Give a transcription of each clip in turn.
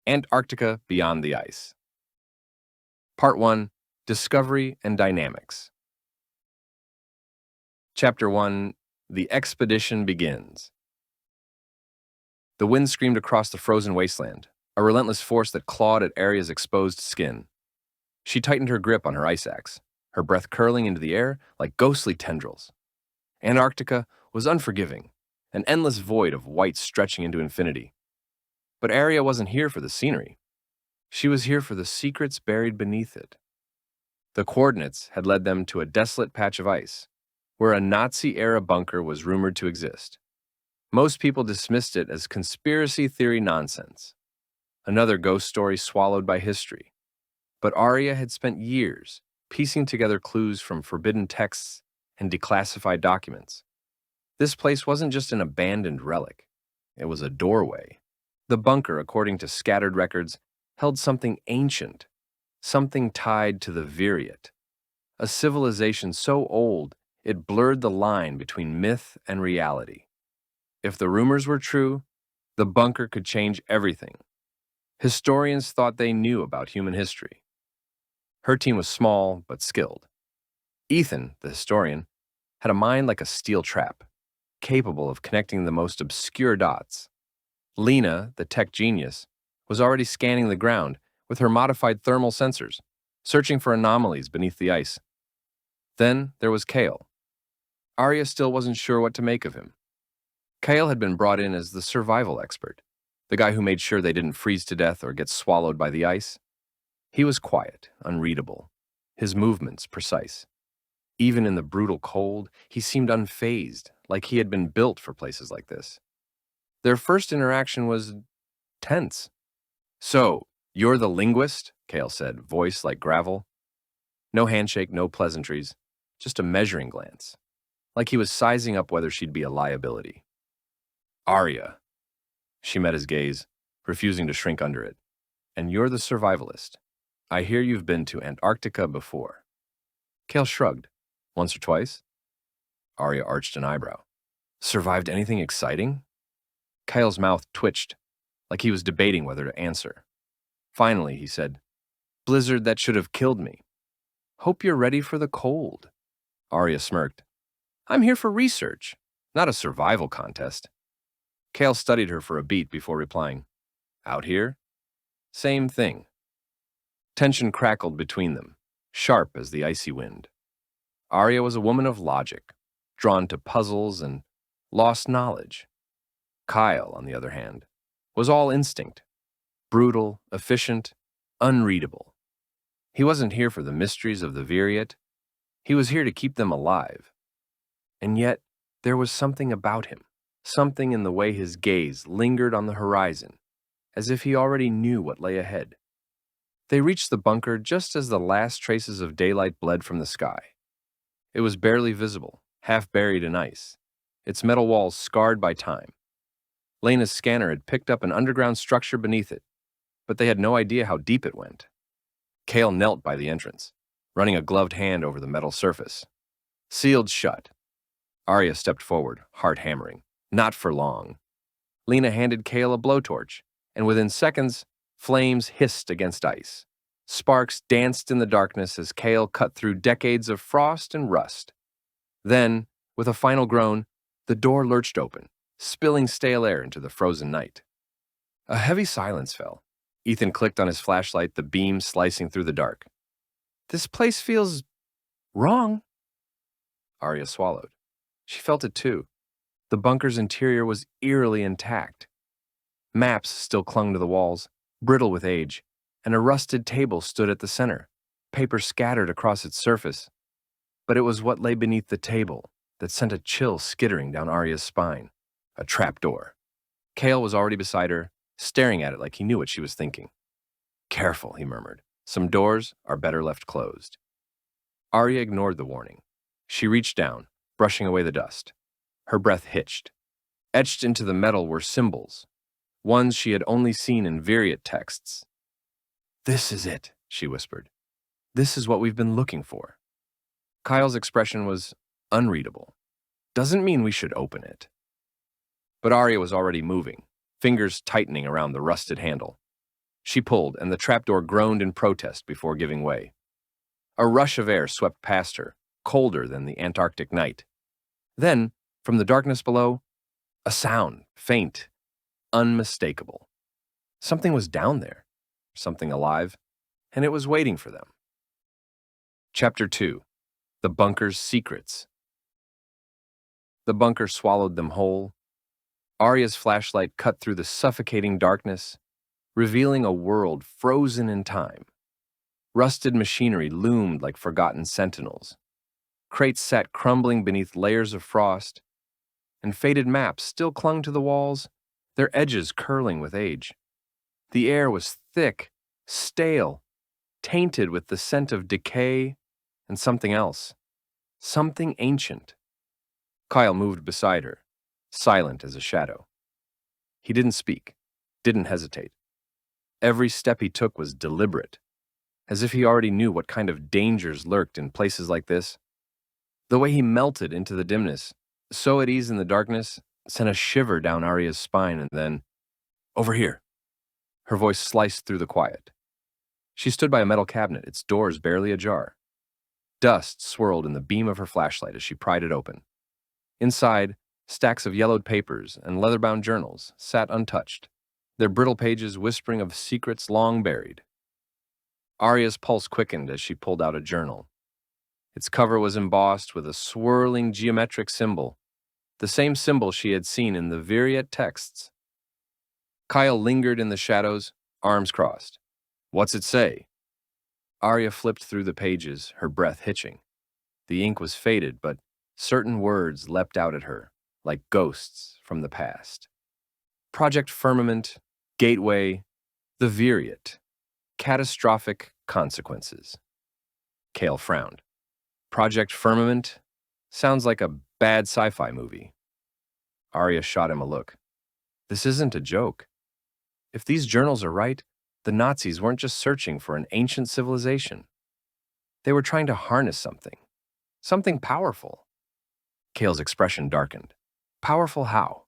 Antarctica Beyond the Ice. Part 1, Discovery and Dynamics. Chapter 1, The Expedition Begins. The wind screamed across the frozen wasteland, a relentless force that clawed at Aria's exposed skin. She tightened her grip on her ice axe, her breath curling into the air like ghostly tendrils. Antarctica was unforgiving, an endless void of white stretching into infinity. But Aria wasn't here for the scenery. She was here for the secrets buried beneath it. The coordinates had led them to a desolate patch of ice, where a Nazi-era bunker was rumored to exist. Most people dismissed it as conspiracy theory nonsense, another ghost story swallowed by history. But Aria had spent years piecing together clues from forbidden texts and declassified documents. This place wasn't just an abandoned relic. It was a doorway. The bunker, according to scattered records, held something ancient, something tied to the Vyriat, a civilization so old it blurred the line between myth and reality. If the rumors were true, the bunker could change everything. Historians thought they knew about human history. Her team was small but skilled. Ethan, the historian, had a mind like a steel trap, capable of connecting the most obscure dots. Lena, the tech genius, was already scanning the ground with her modified thermal sensors, searching for anomalies beneath the ice. Then there was Kael. Aria still wasn't sure what to make of him. Kael had been brought in as the survival expert, the guy who made sure they didn't freeze to death or get swallowed by the ice. He was quiet, unreadable, his movements precise. Even in the brutal cold, he seemed unfazed, like he had been built for places like this. Their first interaction was tense. "So, you're the linguist?" Kael said, voice like gravel. No handshake, no pleasantries, just a measuring glance, like he was sizing up whether she'd be a liability. "Aria." She met his gaze, refusing to shrink under it. "And you're the survivalist. I hear you've been to Antarctica before." Kael shrugged. "Once or twice?" Aria arched an eyebrow. "Survived anything exciting?" Kael's mouth twitched, like he was debating whether to answer. Finally, he said, "Blizzard that should have killed me." "Hope you're ready for the cold." Aria smirked. "I'm here for research, not a survival contest." Kael studied her for a beat before replying, "Out here? Same thing." Tension crackled between them, sharp as the icy wind. Aria was a woman of logic, drawn to puzzles and lost knowledge. Kael, on the other hand, was all instinct, brutal, efficient, unreadable. He wasn't here for the mysteries of the Vyriat. He was here to keep them alive. And yet, there was something about him, something in the way his gaze lingered on the horizon, as if he already knew what lay ahead. They reached the bunker just as the last traces of daylight bled from the sky. It was barely visible, half buried in ice, its metal walls scarred by time. Lena's scanner had picked up an underground structure beneath it, but they had no idea how deep it went. Kael knelt by the entrance, running a gloved hand over the metal surface. Sealed shut. Aria stepped forward, heart hammering. Not for long. Lena handed Kael a blowtorch, and within seconds, flames hissed against ice. Sparks danced in the darkness as Kael cut through decades of frost and rust. Then, with a final groan, the door lurched open, spilling stale air into the frozen night. A heavy silence fell. Ethan clicked on his flashlight, the beam slicing through the dark. "This place feels wrong." Aria swallowed. She felt it too. The bunker's interior was eerily intact. Maps still clung to the walls, brittle with age, and a rusted table stood at the center, paper scattered across its surface. But it was what lay beneath the table that sent a chill skittering down Aria's spine. A trapdoor. Kael was already beside her, staring at it like he knew what she was thinking. "Careful," he murmured. "Some doors are better left closed." Aria ignored the warning. She reached down, brushing away the dust. Her breath hitched. Etched into the metal were symbols, ones she had only seen in Vyriat texts. "This is it," she whispered. "This is what we've been looking for." Kyle's expression was unreadable. "Doesn't mean we should open it." But Aria was already moving, fingers tightening around the rusted handle. She pulled, and the trapdoor groaned in protest before giving way. A rush of air swept past her, colder than the Antarctic night. Then, from the darkness below, a sound, faint, unmistakable. Something was down there, something alive, and it was waiting for them. Chapter 2. The Bunker's Secrets. The bunker swallowed them whole. Aria's flashlight cut through the suffocating darkness, revealing a world frozen in time. Rusted machinery loomed like forgotten sentinels. Crates sat crumbling beneath layers of frost, and faded maps still clung to the walls, their edges curling with age. The air was thick, stale, tainted with the scent of decay and something else, something ancient. Kael moved beside her, silent as a shadow. He didn't speak, didn't hesitate. Every step he took was deliberate, as if he already knew what kind of dangers lurked in places like this. The way he melted into the dimness, so at ease in the darkness, sent a shiver down Aria's spine, and then, "Over here." Her voice sliced through the quiet. She stood by a metal cabinet, its doors barely ajar. Dust swirled in the beam of her flashlight as she pried it open. Inside, stacks of yellowed papers and leather-bound journals sat untouched, their brittle pages whispering of secrets long buried. Aria's pulse quickened as she pulled out a journal. Its cover was embossed with a swirling geometric symbol, the same symbol she had seen in the Vyriat texts. Kael lingered in the shadows, arms crossed. "What's it say?" Aria flipped through the pages, her breath hitching. The ink was faded, but certain words leapt out at her, like ghosts from the past. Project Firmament, Gateway, the Vyriat, catastrophic consequences. Kael frowned. Project Firmament sounds like a bad sci-fi movie. Aria shot him a look. This isn't a joke. If these journals are right, the Nazis weren't just searching for an ancient civilization. They were trying to harness something powerful. Kael's expression darkened. Powerful how?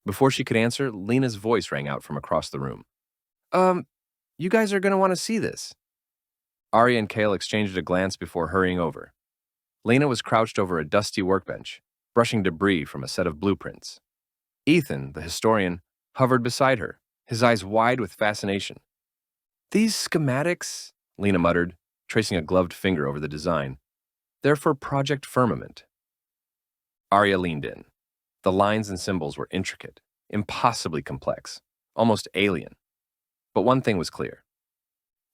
Before she could answer, Lena's voice rang out from across the room. You guys are going to want to see this." Aria and Kael exchanged a glance before hurrying over. Lena was crouched over a dusty workbench, brushing debris from a set of blueprints. Ethan, the historian, hovered beside her, his eyes wide with fascination. "These schematics," Lena muttered, tracing a gloved finger over the design, "they're for Project Firmament." Aria leaned in. The lines and symbols were intricate, impossibly complex, almost alien. But one thing was clear.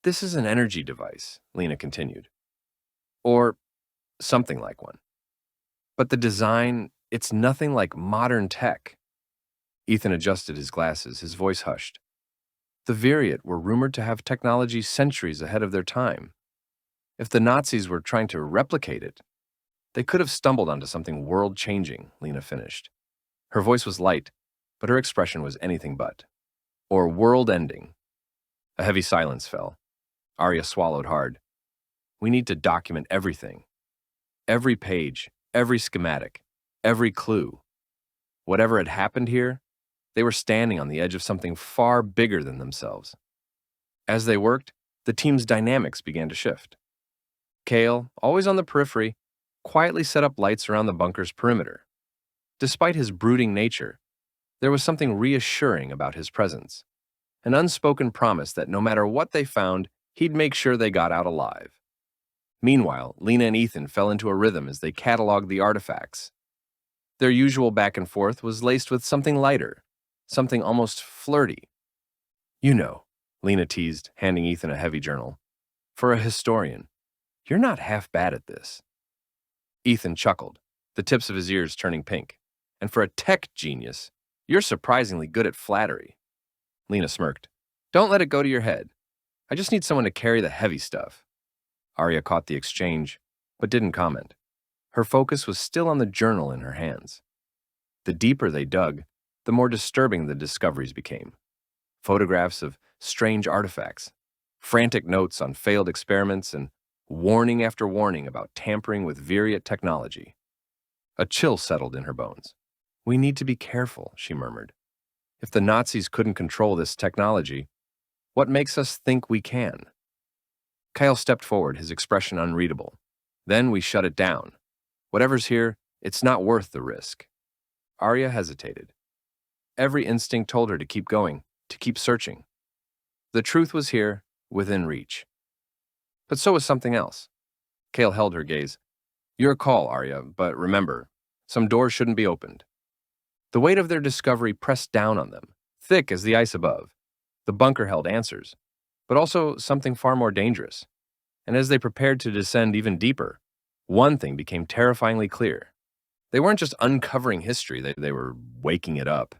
"This is an energy device," Lena continued. "Or something like one. But the design, it's nothing like modern tech." Ethan adjusted his glasses, his voice hushed. The Vyriat were rumored to have technology centuries ahead of their time. If the Nazis were trying to replicate it, they could have stumbled onto something world-changing, Lena finished. Her voice was light, but her expression was anything but. Or world-ending. A heavy silence fell. Aria swallowed hard. "We need to document everything. Every page, every schematic, every clue. Whatever had happened here, they were standing on the edge of something far bigger than themselves." As they worked, the team's dynamics began to shift. Kael, always on the periphery, quietly set up lights around the bunker's perimeter. Despite his brooding nature, there was something reassuring about his presence, an unspoken promise that no matter what they found, he'd make sure they got out alive. Meanwhile, Lena and Ethan fell into a rhythm as they cataloged the artifacts. Their usual back and forth was laced with something lighter, something almost flirty. "You know," Lena teased, handing Ethan a heavy journal. "For a historian, you're not half bad at this." Ethan chuckled, the tips of his ears turning pink. "And for a tech genius, you're surprisingly good at flattery." Lena smirked. "Don't let it go to your head. I just need someone to carry the heavy stuff." Aria caught the exchange, but didn't comment. Her focus was still on the journal in her hands. The deeper they dug, the more disturbing the discoveries became. Photographs of strange artifacts, frantic notes on failed experiments, and warning after warning about tampering with Vyriat technology. A chill settled in her bones. "We need to be careful," she murmured. "If the Nazis couldn't control this technology, What makes us think we can? Kael stepped forward, his expression unreadable. Then we shut it down. Whatever's here, it's not worth the risk. Aria hesitated. Every instinct told her to keep going, to keep searching. The truth was here, within reach. But so was something else. Kael held her gaze. Your call, Aria, but remember, some doors shouldn't be opened. The weight of their discovery pressed down on them, thick as the ice above. The bunker held answers, but also something far more dangerous. And as they prepared to descend even deeper, one thing became terrifyingly clear. They weren't just uncovering history, they were waking it up.